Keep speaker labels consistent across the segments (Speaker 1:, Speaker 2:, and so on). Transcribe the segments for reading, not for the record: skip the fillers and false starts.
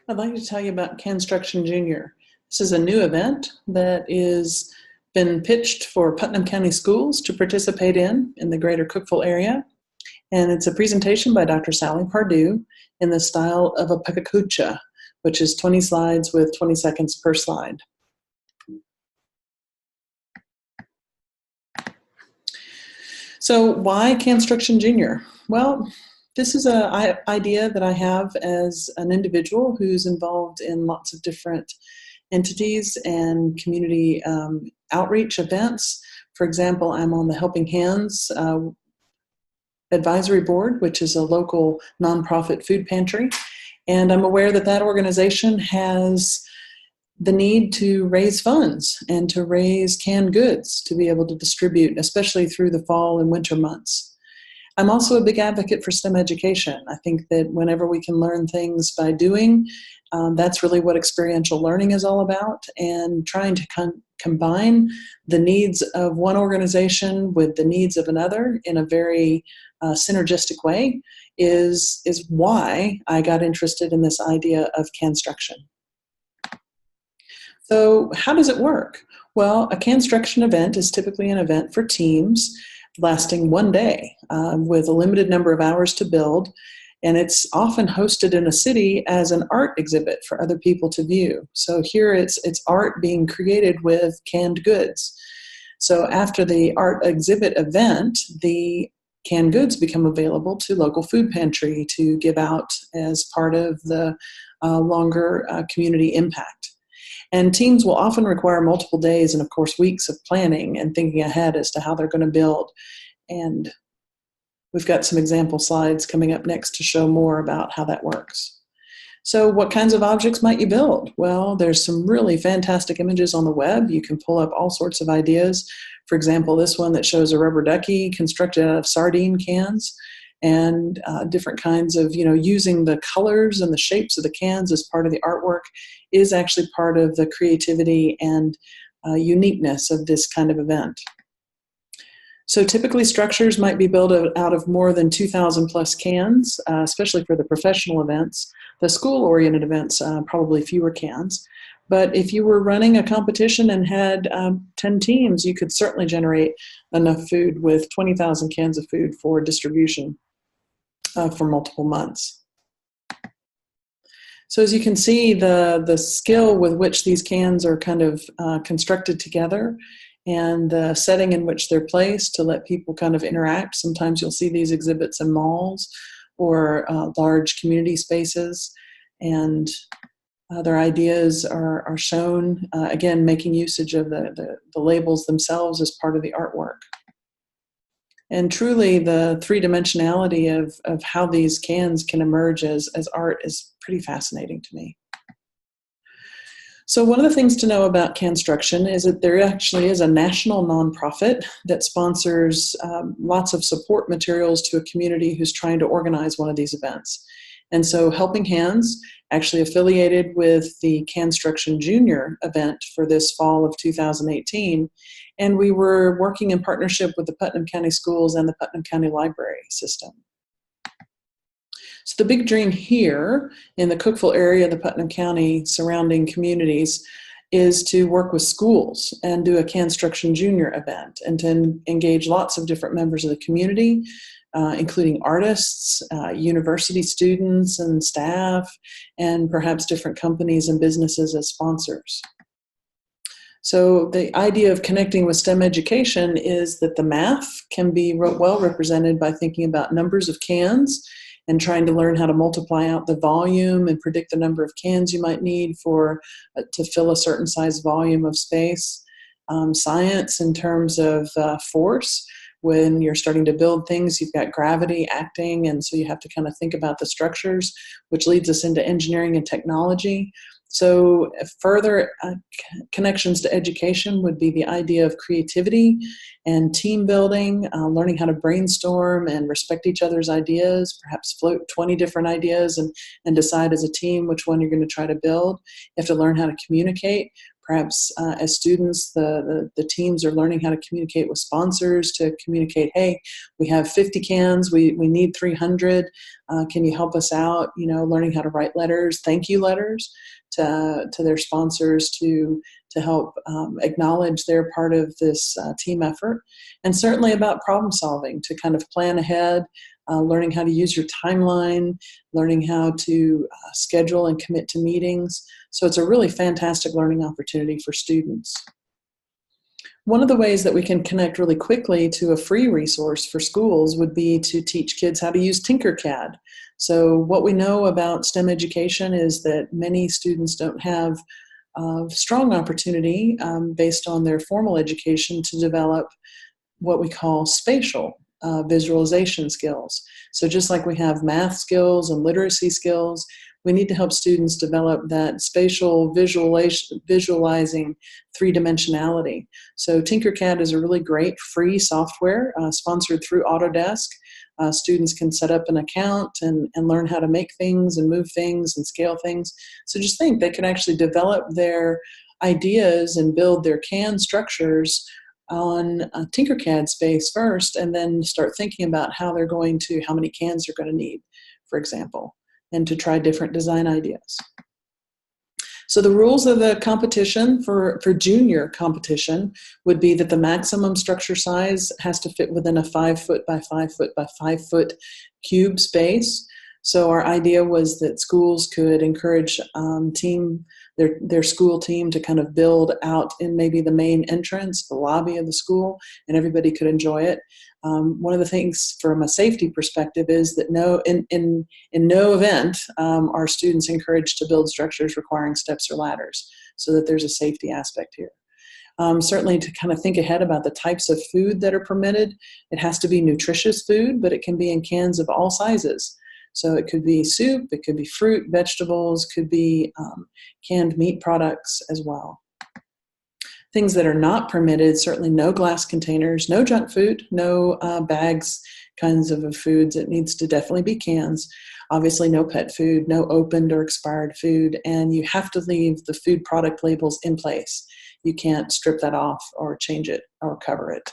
Speaker 1: I'd like to tell you about Canstruction Junior. This is a new event that is been pitched for Putnam County Schools to participate in the greater Cookeville area. And it's a presentation by Dr. Sally Pardue in the style of a PechaKucha, which is 20 slides with 20 seconds per slide. So why Canstruction Junior? Well, this is an idea that I have as an individual who's involved in lots of different entities and community outreach events. For example, I'm on the Helping Hands Advisory Board, which is a local nonprofit food pantry. And I'm aware that that organization has the need to raise funds and to raise canned goods to be able to distribute, especially through the fall and winter months. I'm also a big advocate for STEM education. I think that whenever we can learn things by doing, that's really what experiential learning is all about, and trying to combine the needs of one organization with the needs of another in a very synergistic way is why I got interested in this idea of Canstruction. So how does it work? Well, a Canstruction event is typically an event for teams lasting one day with a limited number of hours to build, and it's often hosted in a city as an art exhibit for other people to view. So here it's art being created with canned goods. So after the art exhibit event, the canned goods become available to local food pantry to give out as part of the longer community impact. And teams will often require multiple days and, of course, weeks of planning and thinking ahead as to how they're going to build. And we've got some example slides coming up next to show more about how that works. So what kinds of objects might you build? Well, there's some really fantastic images on the web. You can pull up all sorts of ideas. For example, this one that shows a rubber ducky constructed out of sardine cans, and different kinds of, using the colors and the shapes of the cans as part of the artwork is actually part of the creativity and uniqueness of this kind of event. So typically structures might be built out of more than 2,000 plus cans, especially for the professional events. The school-oriented events, probably fewer cans. But if you were running a competition and had 10 teams, you could certainly generate enough food with 20,000 cans of food for distribution for multiple months. So as you can see, the skill with which these cans are kind of constructed together and the setting in which they're placed to let people kind of interact. Sometimes you'll see these exhibits in malls or large community spaces, and their ideas are shown, again, making usage of the labels themselves as part of the artwork. And truly, the three-dimensionality of how these cans can emerge as art is pretty fascinating to me. So one of the things to know about Canstruction is that there actually is a national nonprofit that sponsors lots of support materials to a community who's trying to organize one of these events. And so Helping Hands actually affiliated with the Canstruction Junior event for this fall of 2018. And we were working in partnership with the Putnam County Schools and the Putnam County Library system. So the big dream here in the Cookeville area, the Putnam County surrounding communities, is to work with schools and do a Canstruction Junior event and to engage lots of different members of the community, including artists, university students and staff, and perhaps different companies and businesses as sponsors. So the idea of connecting with STEM education is that the math can be well represented by thinking about numbers of cans and trying to learn how to multiply out the volume and predict the number of cans you might need to fill a certain size volume of space. Science in terms of force. When you're starting to build things, you've got gravity acting, and so you have to kind of think about the structures, which leads us into engineering and technology. So further connections to education would be the idea of creativity and team building, learning how to brainstorm and respect each other's ideas, perhaps float 20 different ideas and decide as a team which one you're going to try to build. You have to learn how to communicate, Perhaps as students, the teams are learning how to communicate with sponsors to communicate, hey, we have 50 cans, we need 300, can you help us out? Learning how to write letters, thank you letters to their sponsors to help acknowledge they're part of this team effort. And certainly about problem solving, to kind of plan ahead, learning how to use your timeline, learning how to schedule and commit to meetings. So it's a really fantastic learning opportunity for students. One of the ways that we can connect really quickly to a free resource for schools would be to teach kids how to use Tinkercad. So what we know about STEM education is that many students don't have strong opportunity based on their formal education to develop what we call spatial visualization skills. So just like we have math skills and literacy skills, we need to help students develop that spatial visualizing three-dimensionality. So Tinkercad is a really great free software sponsored through Autodesk. Students can set up an account and learn how to make things and move things and scale things. So just think, they can actually develop their ideas and build their CAN structures on a Tinkercad space first, and then start thinking about how many cans they're going to need, for example, and to try different design ideas. So the rules of the competition for junior competition would be that the maximum structure size has to fit within a 5 foot by 5 foot by 5 foot cube space. So our idea was that schools could encourage their school team to kind of build out in maybe the main entrance, the lobby of the school, and everybody could enjoy it. One of the things from a safety perspective is that in no event are students encouraged to build structures requiring steps or ladders, so that there's a safety aspect here. Certainly to kind of think ahead about the types of food that are permitted. It has to be nutritious food, but it can be in cans of all sizes. So it could be soup, it could be fruit, vegetables, could be canned meat products as well. Things that are not permitted, certainly no glass containers, no junk food, no bags kinds of foods. It needs to definitely be cans. Obviously no pet food, no opened or expired food, and you have to leave the food product labels in place. You can't strip that off or change it or cover it.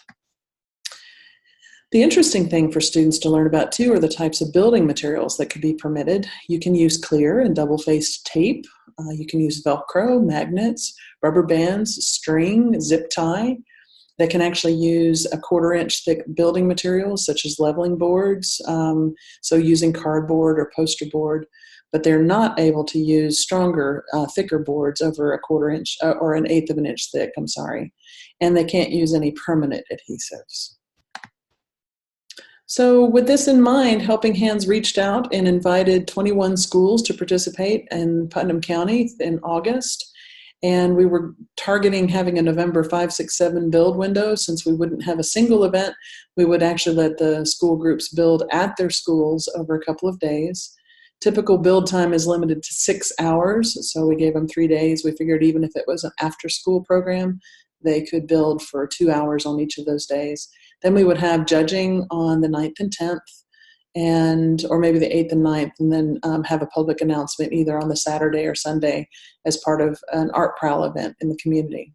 Speaker 1: The interesting thing for students to learn about too are the types of building materials that could be permitted. You can use clear and double-faced tape. You can use Velcro, magnets, rubber bands, string, zip tie. They can actually use a 1/4-inch thick building materials such as leveling boards, so using cardboard or poster board, but they're not able to use stronger, thicker boards over a 1/4 inch or 1/8 of an inch thick, and they can't use any permanent adhesives. So with this in mind, Helping Hands reached out and invited 21 schools to participate in Putnam County in August. And we were targeting having a November 5, 6, 7 build window. Since we wouldn't have a single event, we would actually let the school groups build at their schools over a couple of days. Typical build time is limited to 6 hours, so we gave them 3 days. We figured even if it was an after-school program, they could build for 2 hours on each of those days. Then we would have judging on the 9th and 10th, or maybe the 8th and 9th, and then have a public announcement either on the Saturday or Sunday as part of an art prowl event in the community.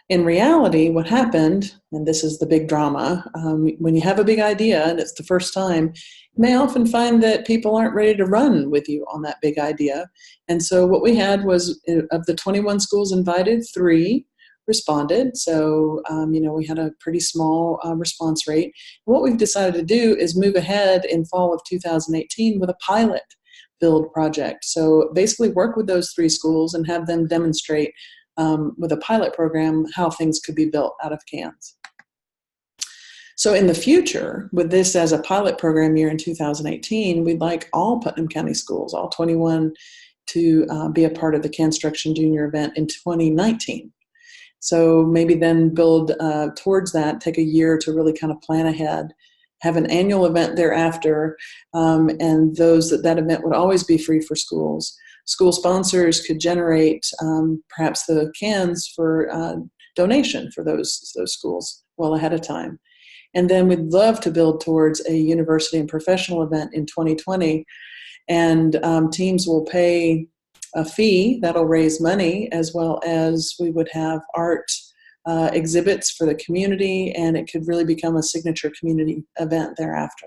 Speaker 1: In reality, what happened, and this is the big drama, when you have a big idea and it's the first time, you may often find that people aren't ready to run with you on that big idea. And so what we had was, of the 21 schools invited, 3 responded. So, we had a pretty small response rate. And what we've decided to do is move ahead in fall of 2018 with a pilot build project. So basically work with those 3 schools and have them demonstrate with a pilot program how things could be built out of cans. So in the future, with this as a pilot program year in 2018, we'd like all Putnam County schools, all 21, to be a part of the Canstruction Junior event in 2019. So maybe then build towards that, take a year to really kind of plan ahead, have an annual event thereafter, and that event would always be free for schools. School sponsors could generate perhaps the cans for donation for those schools well ahead of time. And then we'd love to build towards a university and professional event in 2020, and teams will pay a fee that'll raise money, as well as we would have art exhibits for the community, and it could really become a signature community event thereafter.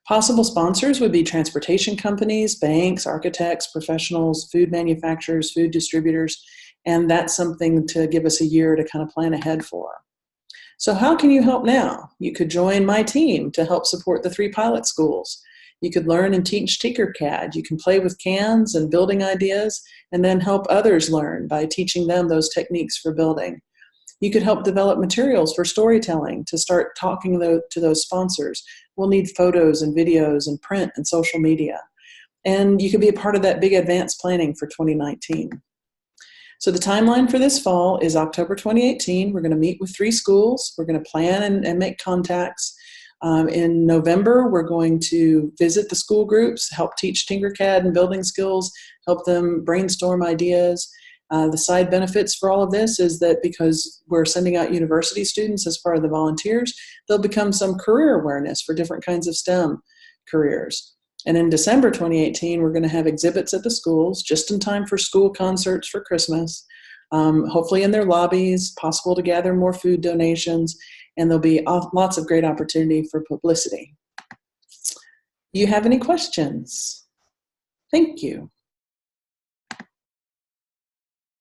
Speaker 1: Possible sponsors would be transportation companies, banks, architects, professionals, food manufacturers, food distributors, and that's something to give us a year to kind of plan ahead for. So how can you help now? You could join my team to help support the 3 pilot schools. You could learn and teach Tinkercad. You can play with cans and building ideas, and then help others learn by teaching them those techniques for building. You could help develop materials for storytelling to start talking to those sponsors. We'll need photos and videos and print and social media. And you could be a part of that big advanced planning for 2019. So the timeline for this fall is October 2018. We're going to meet with 3 schools. We're going to plan and make contacts. In November, we're going to visit the school groups, help teach Tinkercad and building skills, help them brainstorm ideas. The side benefits for all of this is that because we're sending out university students as part of the volunteers, there'll become some career awareness for different kinds of STEM careers. And in December 2018, we're going to have exhibits at the schools just in time for school concerts for Christmas, hopefully in their lobbies, possible to gather more food donations, and there'll be lots of great opportunity for publicity. Do you have any questions? Thank you.